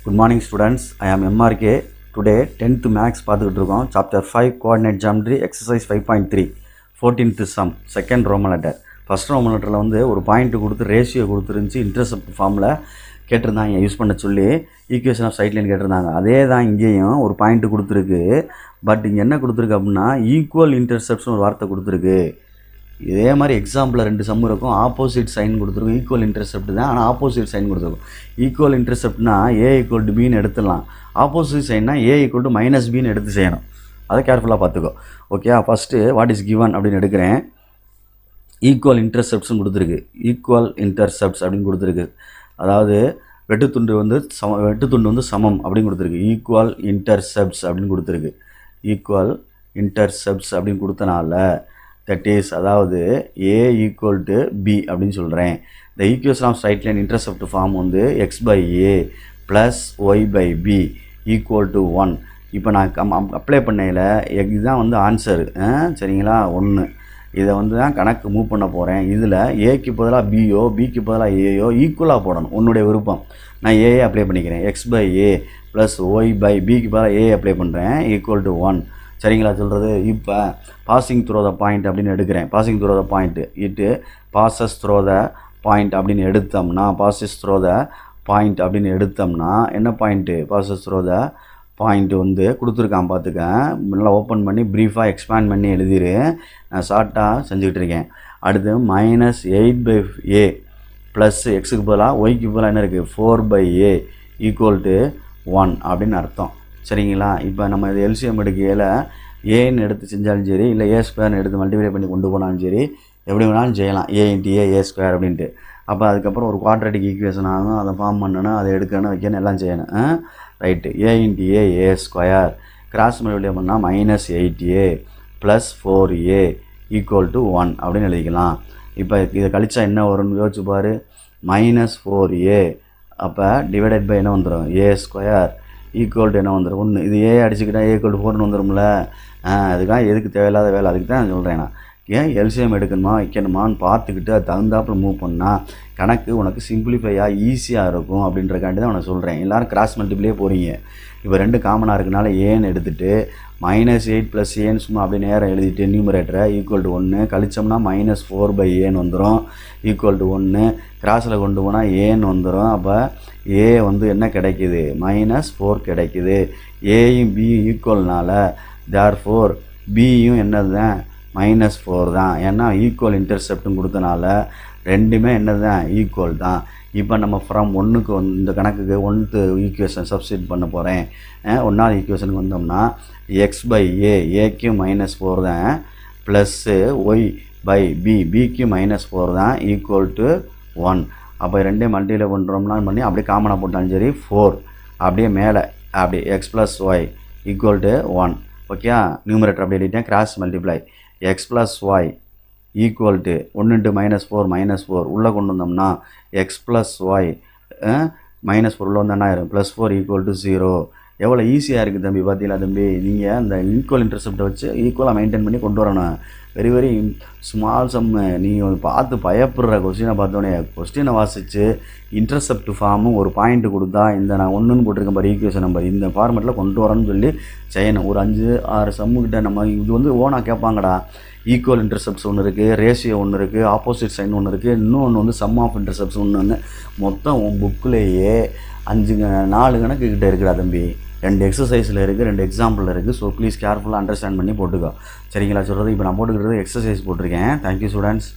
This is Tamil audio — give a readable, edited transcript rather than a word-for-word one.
Good morning students, I am MRK. Today 10th Max பார்த்துக்கிட்டு இருக்கோம். Chapter 5 Coordinate Geometry Exercise 5.3 14th Sum Second Roman Letter. First Roman Letterல வந்து ஒரு பாயிண்ட் கொடுத்து ரேஷியோ கொடுத்துருந்துச்சு, இன்டர்செப்ட் ஃபார்மில் கேட்டிருந்தாங்க, யூஸ் பண்ண சொல்லி ஈக்குவேஷன் ஆஃப் சைட் லைன் கேட்டிருந்தாங்க. அதே தான் இங்கேயும் ஒரு பாயிண்ட் கொடுத்துருக்கு. பட் இங்கே என்ன கொடுத்துருக்கு அப்படின்னா ஈக்குவல் இன்டர்செப்ட்ஸ்னு ஒரு வார்த்தை கொடுத்துருக்கு. இதே மாதிரி எக்ஸாம்பிளில் 2 சம் இருக்கும், ஆப்போசிட் சைன் கொடுத்துருக்கும். ஈக்குவல் இன்டர்செப்ட் தான், ஆனால் ஆப்போசிட் சைன் கொடுத்துருக்கும். ஈக்குவல் இன்டர்செப்ட்னா ஏ ஈக்குவல் டு பின்னு எடுத்துடலாம். ஆப்போசிட் சைன்னா ஏ ஈக்குவல் டு மைனஸ் பின்னு எடுத்து செய்யணும். அதை கேர்ஃபுல்லாக பார்த்துக்கோ. Okay, first what is given அப்படின்னு எடுக்கிறேன். ஈக்குவல் இன்டர்செப்ட்ஸ்னு கொடுத்துருக்கு. ஈக்குவல் இன்டர்செப்ட்ஸ் அப்படின்னு கொடுத்துருக்கு. அதாவது வெட்டுத்துண்டு வந்து சமம் அப்படின்னு கொடுத்துருக்கு. ஈக்குவல் இன்டர்செப்ட்ஸ் அப்படின்னு கொடுத்துருக்கு. ஈக்குவல் இன்டர்செப்ட்ஸ் அப்படின்னு கொடுத்தனால தட் இஸ், அதாவது ஏ ஈக்குவல் டு பி அப்படின்னு சொல்கிறேன். இந்த equation of straight line intercept form வந்து x by A plus Y by b equal to 1. இப்போ நான் அப்ளை பண்ணையில் இதுதான் வந்து ஆன்சரு, சரிங்களா? 1. இதை வந்து தான் கணக்கு மூவ் பண்ண போகிறேன். இதில் ஏக்கு பதிலாக பியோ பிக்கு பதிலாக ஏயோ ஈக்குவலாக போடணும், உன்னுடைய விருப்பம். நான் ஏஏ அப்ளை பண்ணிக்கிறேன். X by A plus Y by பிக்கு பதிலாக ஏ அப்ளை பண்ணுறேன் ஈக்குவல் டு 1. சரிங்களா சொல்கிறது? இப்போ பாசிங் த்ரோ த பாயிண்ட் அப்படின்னு எடுக்கிறேன். பாசிங் த்ரோ த பாயிண்ட்டு இட்டு பாசஸ் த்ரோ த பாயிண்ட் அப்படின்னு எடுத்தோம்னா, பாசஸ் த்ரோ த பாயிண்ட் அப்படின்னு எடுத்தோம்னா என்ன point? Bosses throw the point வந்து கொடுத்துருக்கான், பார்த்துக்க. நல்லா ஓப்பன் பண்ணி ப்ரீஃபாக எக்ஸ்பேண்ட் பண்ணி எழுதிரு. நான் ஷார்ட்டாக செஞ்சுக்கிட்டு இருக்கேன். அடுத்து -8 பை ஏ ப்ளஸ் எக்ஸுக்கு பதிலாக ஒய்க்கு பதிலாக என்ன இருக்குது? 4 பை ஏ ஈக்குவல் டு 1 அப்படின்னு அர்த்தம். சரிங்களா? இப்போ நம்ம இது எல்சிஎம் எடுக்கையில் ஏன்னு எடுத்து செஞ்சாலும் சரி, இல்லை ஏ ஸ்கொயர்னு எடுத்து மல்டிப்ளை பண்ணி கொண்டு போனாலும் சரி, எப்படி வேணாலும் செய்யலாம். ஏ இன்ட்டு ஏ ஸ்கொயர் அப்படின்ட்டு. அப்போ அதுக்கப்புறம் ஒரு குவாட்ரேட்டிக் ஈக்குவேஷன் ஆகும், அதை ஃபார்ம் பண்ணணும், அதை எடுக்கணும், வைக்கணும், எல்லாம் செய்யணும். Right. A into A square cross multiply பண்ணால் -8a plus 4a equal to 1 அப்படின்னு எழுதிக்கலாம். இப்போ இதை கழிச்சா என்ன வரும்னு யோசிச்சு பாரு. -4a அப்போ டிவைடட் பை என்ன வந்துடும்? ஏ ஸ்கொயர் ஈக்குவல் டு என்ன வந்துடும்? 1. இது ஏ அடிச்சுக்கிட்டால் ஏ ஈக்குவல் டு 4ன்னு வந்துடும்ல. அதுக்காக எதுக்கு தேவையில்லாத வேலை, அதுக்கு தான் நான் சொல்கிறேன். நான் ஏன் எல்சிஎம் எடுக்கணுமா வைக்கணுமான்னு பார்த்துக்கிட்டு அது தகுந்தாப்பில் மூவ் பண்ணால் கணக்கு உனக்கு சிம்பிளிஃபையாக ஈஸியாக இருக்கும் அப்படின்றக்காண்டி தான் உனக்கு சொல்கிறேன். எல்லோரும் கிராஸ் மல்டிப்ளே போகிறீங்க. இப்போ 2 காமனாக இருக்கனால ஏன்னு எடுத்துகிட்டு -8 ப்ளஸ் ஏன்னு சும்மா அப்படியே நேரம் எழுதிட்டு நியூமரேட்டரை ஈக்குவல் டு 1 கழிச்சோம்னா -4 பை ஏன்னு வந்துடும் ஈக்குவல் டு 1. கிராஸில் கொண்டு போனால் ஏன்னு வந்துடும். அப்போ ஏ வந்து என்ன கிடைக்கிது? -4 கிடைக்கிது. ஏயும் பியும் ஈக்குவல்னால தேர்ஃபோர் பியும் என்னது தான்? -4 தான். ஏன்னா ஈக்குவல் இன்டர்செப்ட்னு கொடுத்தனால ரெண்டுமே என்னது தான்? ஈக்குவல் தான். இப்போ நம்ம ஃப்ரம் 1க்கு இந்த கணக்குக்கு 1th ஈக்குவேஷன் சப்ஸ்டிட் பண்ண போகிறேன். 1வது ஈக்குவேஷனுக்கு வந்தோம்னா எக்ஸ் பை ஏக்கு -4 தான் ப்ளஸ்ஸு ஒய் பை பிக்கு -4 தான் ஈக்குவல் டு 1. அப்போ ரெண்டையும் மல்டிப்ளை பண்ணுறோம்னா பண்ணி அப்படியே காமனாக போட்டாலும் சரி 4 அப்படியே மேலே அப்படியே X plus Y equal to 1. Okay, numerator அப்படியே எழுதிட்டேன். Cross multiply X plus Y equal to 1 × -4 உள்ளே கொண்டு வந்தோம்னா எக்ஸ் ப்ளஸ் ஒய் -4 உள்ள வந்து என்ன ஆயிரும்? +4 ஈக்குவல் டு 0. எவ்வளோ ஈஸியாக இருக்குது தம்பி, பார்த்தீங்களா தம்பி? நீங்கள் அந்த ஈக்குவல் இன்டர்செப்டை வச்சு ஈக்குவலாக மெயின்டைன் பண்ணி கொண்டு வரணும். வெரி வெரி ஸ்மால் சம்மு. நீங்கள் பார்த்து பயப்படுற கொஸ்டினை பார்த்தோன்னே கொஸ்டினை வாசித்து இன்டர்செப்ட் ஃபார்மும் ஒரு பாயிண்ட் கொடுத்தா இந்த நான் 1ன்னு போட்டிருக்கேன் பாரு ஈக்குவேஷன் நம்பர், இந்த ஃபார்மெட்டில் கொண்டு வரணும்னு சொல்லி செய்யணும். ஒரு 5-6 சம்முக்கிட்ட நம்ம இது வந்து ஓனாக கேட்பாங்கடா. ஈக்குவல் இன்டர்செப்ட்ஸ் ஒன்று இருக்குது, ரேஷியோ ஒன்று இருக்குது, ஆப்போசிட் சைன் ஒன்று இருக்குது, இன்னொன்று வந்து சம் ஆஃப் இன்டர்செப்ட்ஸ் ஒன்று. மொத்தம் உன் புக்கிலேயே 4 கணக்கு கிட்டே இருக்குடா தம்பி. 2 எக்ஸசைஸில் இருக்குது, 2 எக்ஸாம்பிளில் இருக்குது. ஸோ ப்ளீஸ் கேர்ஃபுல்லாக அண்டர்ஸ்டாண்ட் பண்ணி போட்டுக்கோ. சரிங்களா சொல்கிறது? இப்போ நான் போட்டுக்கிறது எக்ஸசைஸ் போட்டிருக்கேன். Thank you students.